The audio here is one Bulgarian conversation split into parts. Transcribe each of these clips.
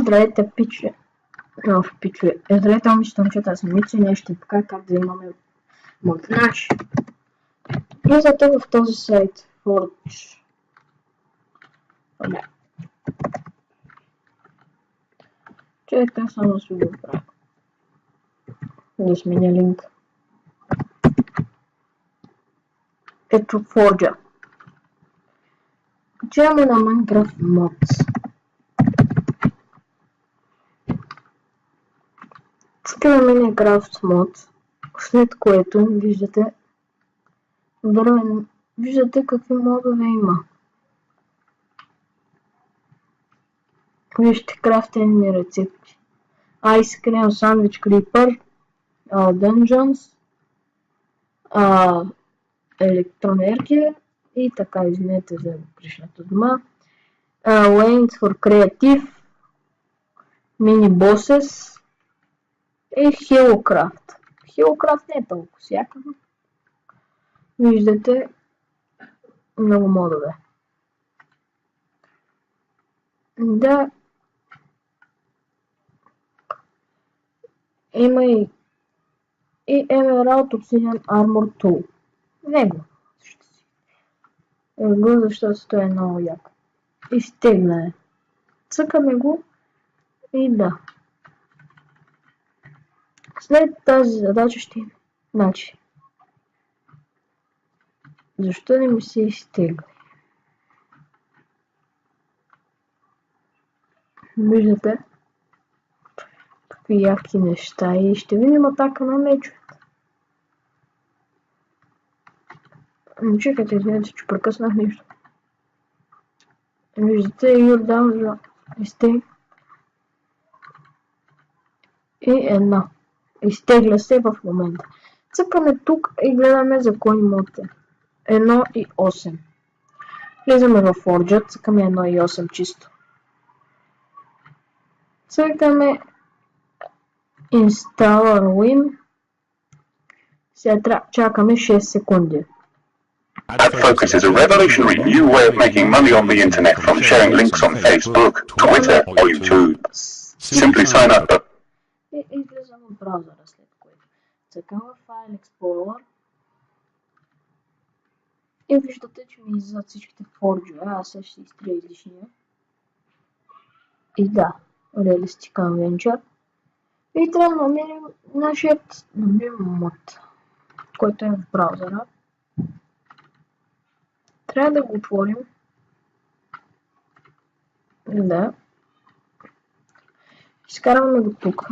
Здравейте, пичове. Здравейте, момичета, аз съм Мицо и днес ще покажа как да имаме монтаж. Влизате в този сайт Forge. Чакайте само да си го правя. Да сменя линк. Ето Forge. Качваме на Minecraft Mods. Цъкаме Minecraft Mods, след което виждате какви модове има. Вижте крафтени рецепти. Ice Cream Sandwich Creeper, Dungeons, електроенергия и така, извинете за грешната дума. Lanes for Creative, Mini Bosses и Hillcraft. Hillcraft не е толкова всякакъв. Виждате много модове. Да, има и Emerald Obsidian Armor Tool. Него ще си. Защото той е много яко. Изтегляне. Цъкаме го и да. След тази задача ще има. Значи. Защо не ми се изтегли? Виждате какви яки неща и ще видим атака на мечовете. Чекайте, извинете, че прекъснах нещо. Виждате Йордан за изтегля. И една. Изтегля се в момента. Цъкаме тук и гледаме за кой мод е. 1 и 8. Влизаме в Forge, цъкаме 1 и 8 чисто. Цъкаме Installer Win. Сега чакаме 6 секунди. AdFocus is a revolutionary new way of making money on the internet from sharing links on Facebook, Twitter or YouTube. Simply sign up. И влизам в браузъра, след което цъкам в File Explorer и виждате, че ми излизат всичките Forge. Аз сега ще изтрия излишния. И да, Realistic Adventure. И трябва да намерим нашият мод, който е в браузъра. Трябва да го отворим. Да. Изкарваме го тук.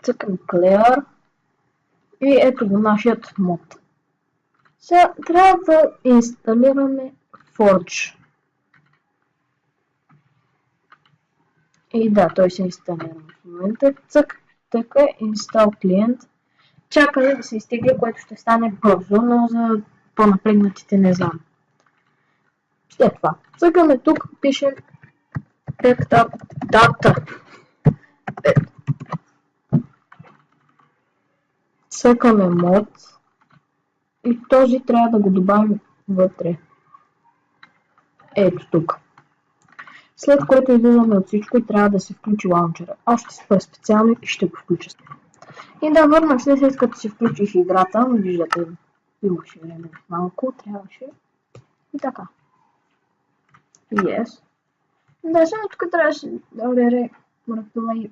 Цъкам Clear. И ето го нашият мод. Сега трябва да инсталираме Forge. И да, той се инсталира в момента. Така Install клиент. Чакаме да се изтегли, което ще стане бързо, но за по-напрегнатите не знам. След това, цъкаме тук, пишем data. Цъкаме мод и този трябва да го добавим вътре. Ето тук. След което излизаме от всичко и трябва да се включи лаунчера. Аз ще спра специално и ще го включа. И да, върнах след като си включих играта, виждате, имаше време малко, трябваше. И така. Yes. Да, само тук трябваше да реплей.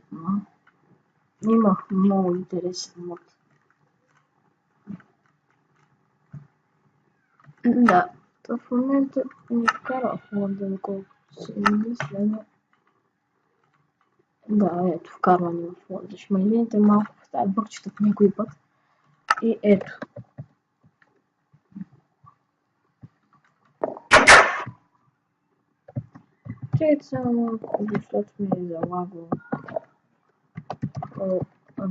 Имах много интересен мод. Да, в момента ми вкара в мода, доколкото си мисля. Да, ето, вкарване в мода. Ще ме извините малко, поставя бъкчета по някой път. И ето. Чекайте само малко, защото ми е залагало.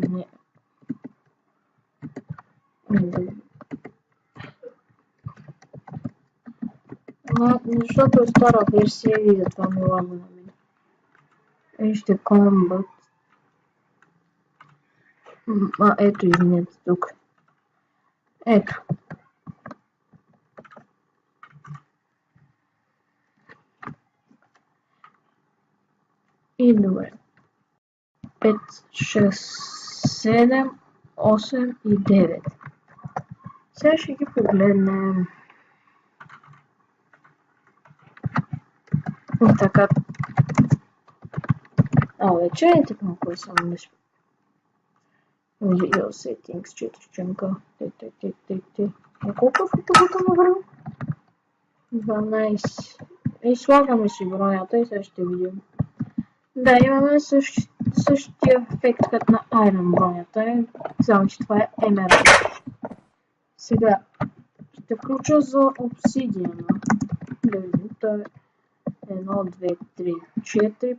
Не. Защото е стара версия и затова ми лага на мен. Вижте Combat. Ето, извинете тук. Ето. И добре. 5, 6, 7, 8 и 9. Сега ще ги погледнем. И така. Вече ето малко е само нещо. Video settings, 4 ченка. Колко е фотогото на време? 12. И слагаме си бронята и сега ще видим. Да, имаме същия ефект като на Iron бронята, само че това е Emerald. Сега ще включа за Obsidian. Да видим, това е 1, 2, 3, 4,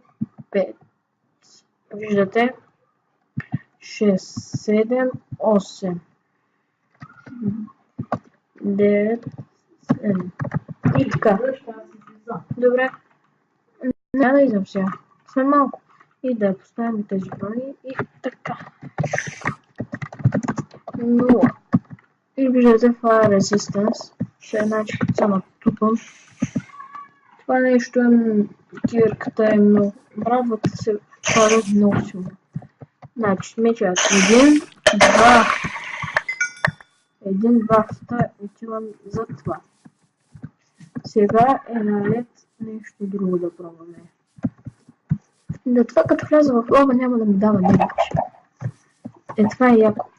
5. Виждате? 6, 7, 8, 9, 7. И така. Добре. Няма да изям сега. След малко. И да поставим тези брони и така. 0. И виждате Fire Resistance. Ще значи се натупам. Това нещо е... Киверката е много... Бравата се пада много силно. Значи, мечът 1, 2. 1, 2, отивам за това. Сега е наред нещо друго да пробваме. Да, това като вляза в лава няма да ми дава никакъв. Това е яко.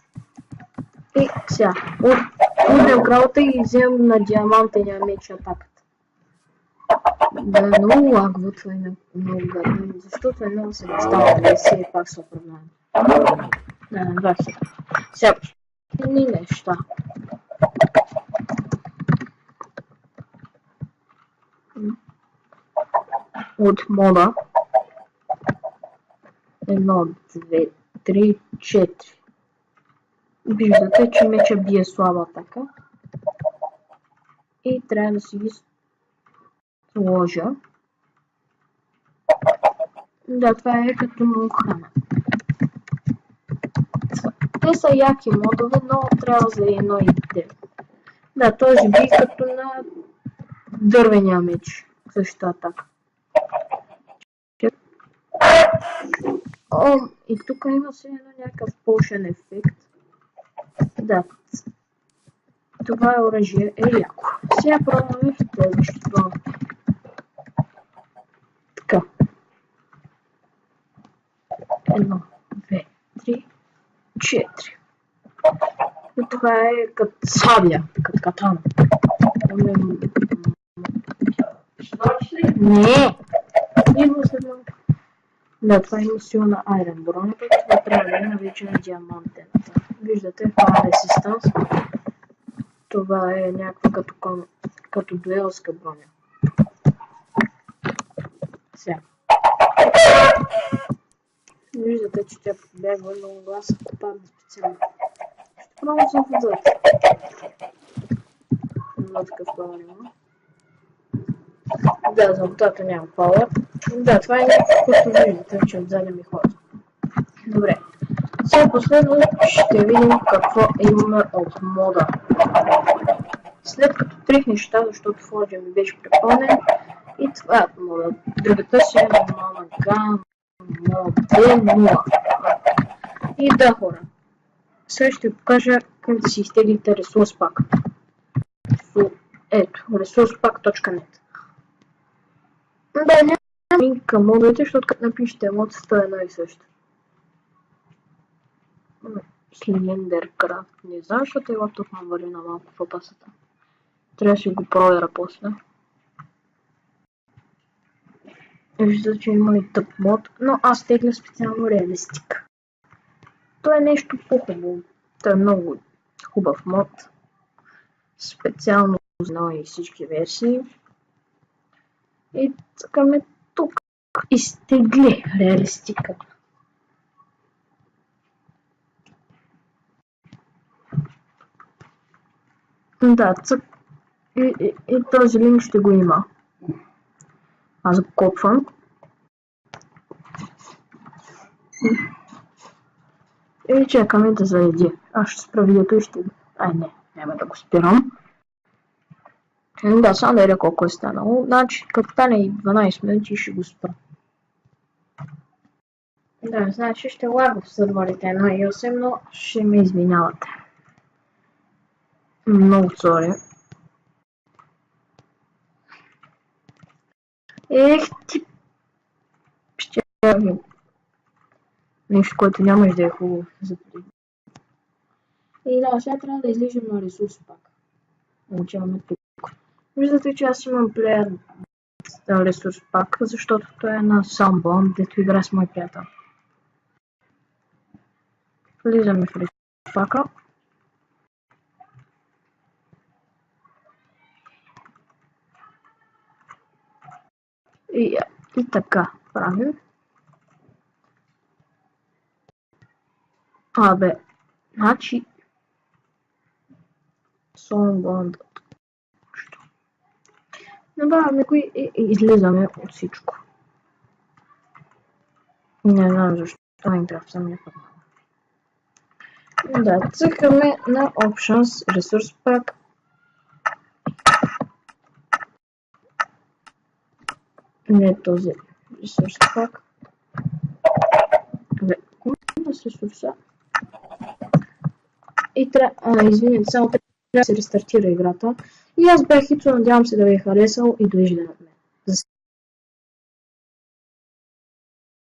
И сега, удрям кралата и вземам на диамантения меч атаката. Да, много лагва, това е много гадно, защото е много се става версия и пак се оправдавам. Да, на 20. Сега, ни неща. От мода 1, 2, 3, 4. Виждате, че меча бие слаба атака. И трябва да си ги сложа. Да, това е като на охрана. Те са яки модове, но трябва за 1.9. Да, този би като на дървения меч. Същата атака. И тук има се едно някакъв пошен ефект. Да. Това е оръжие, яко. Сега пробваме следващото. Така. 1, 2, 3, 4. И това е като сабия, като катана. Не! Идва след малко. Да, това има сила на Iron бронята, това трябва да е наречена диамантената. Виждате, Fire Resistance. Това е някаква като дуелска броня. Сега. Виждате, че тя бягва много гласа, ако падне специално. Ще пробвам за водата. Има такъв пауър има. Да, за водата няма пауър. Да, това е някакво, което виждате, че отзади ми ходи. Добре. Сега последно ще видим какво имаме от мода. След като трих неща, защото Forge ми беше препълнен, и това е мода. Другата си е нормална гама, мода 0. И да, хора. Сега ще ви покажа как да си изтеглите ресурс пак. Ето, resourcepack.net. Да, няма линк към модовете, защото като напишете мод, става едно и също. Slendercraft, не знам, защото е лаптоп ме вали на малко в опасата. Трябва да си го проверя после. Вижда, че има и тъп мод, но аз тегля специално реалистик. Това е нещо по-хубаво. Това е много хубав мод. Специално за и всички версии. И цъкаме тук. Изтегли реалистика. Да, цък. И този линк ще го има. Аз го копвам. И чакаме да зареди. Аз ще спра видеото и ще... не, няма да го спирам. Да, само да видя колко е станало. Значи, като стане 12 минути ще го спра. Да, значи ще лагва в сървърите 1.8, но ще ме извинявате. Много сори. Ех ти пещера. Нещо, което нямаш да е хубаво за преди. И да, сега трябва да излижем на ресурс пак. Получаваме тук. Виждате, че аз имам плеер ресурс пак, защото той е на Soundbound, дето игра с мой приятел. Влизаме в ресурс пака. И така правим. Абе, значи Soundbound. Набавяме го и излизаме от всичко. Не знам защо Minecraft самия път. Да, цъкаме на Options, Resource Pack. Не този Resource Pack. Абе, кой има с ресурса? И трябва, извинете, само трябва да се рестартира играта. И аз бях Хицо, надявам се да ви е харесал и довиждане.